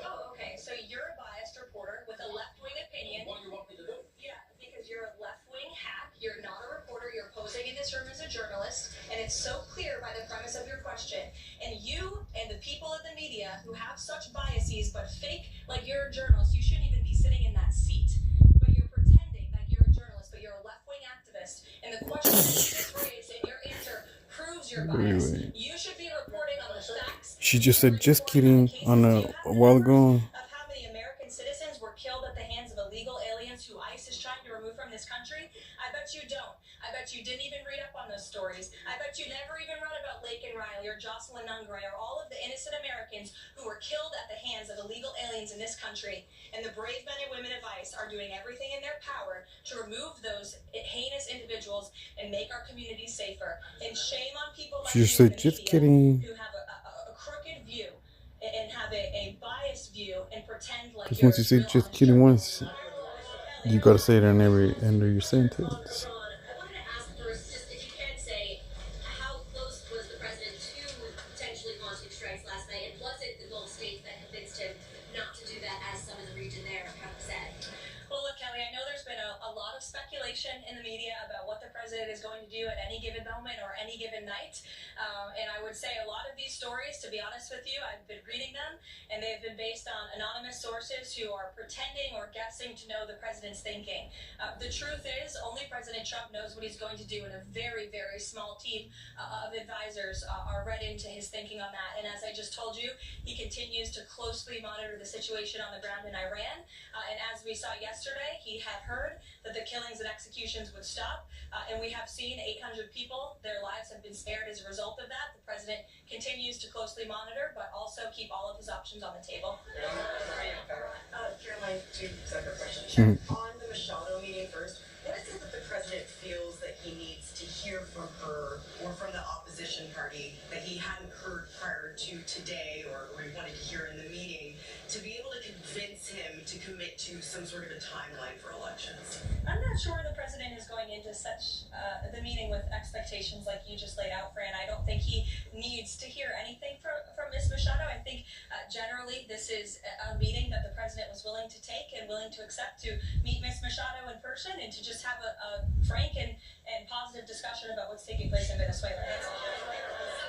Oh, okay. So you're a biased reporter with a left-wing opinion. What do you want me to do? Yeah, because you're a left-wing hack. You're not a reporter. You're posing in this room as a journalist, and it's so clear by the premise of your question. And you and the people of the media who have such biases but fake like you're a journalist, you shouldn't even be sitting in that seat. But you're pretending like you're a journalist, but you're a left-wing activist. And the question that you just raised and your answer proves your bias. You should be reporting on the facts. She just said, just kidding, on a while ago. Of how many American citizens were killed at the hands of illegal aliens who ICE is trying to remove from this country? I bet you don't. I bet you didn't even read up on those stories. I bet you never even read about Laken Riley or Jocelyn Nungray or all of the innocent Americans who were killed at the hands of illegal aliens in this country. And the brave men and women of ICE are doing everything in their power to remove those heinous individuals and make our communities safer. And shame on people like She just said, just kidding. who have a crooked view and have a biased view and pretend like Because once you say just kidding once, you gotta say it in every end of your sentence. I wanted to ask first, just if you can say, how close was the president to potentially launching strikes last night, and was it the Gulf states that convinced him not to do that, as some in the region there have said? Well, look, Kelly, I know there's been a lot of speculation in the media about what the president is going to do at any given moment or any given night. And I would say a lot of these stories, to be honest with you, I've been reading them, and they've been based on anonymous sources who are pretending or guessing to know the president's thinking. The truth is, only President Trump knows what he's going to do, and a very, very small team of advisors are read into his thinking on that. And as I just told you, he continues to closely monitor the situation on the ground in Iran. And as we saw yesterday, he had heard that the killings and executions would stop. And we have seen 800 people, their lives have been spared as a result of that. The president continues to closely monitor, but also keep all of his options on the table. Caroline, two separate questions. On the Machado meeting first, what is it that the president feels that he needs to hear from her or from the opposition party that he hadn't heard prior to today, or he wanted to hear in the meeting, to be able to convince him to commit to some sort of a timeline for elections? I'm not sure the president is going into such the meeting with expectations like you just laid out, Fran. I don't think he needs to hear anything from Ms. Machado. I think generally this is a meeting that the president was willing to take and willing to accept, to meet Ms. Machado in person and to just have a frank and positive discussion about what's taking place in Venezuela. That's all.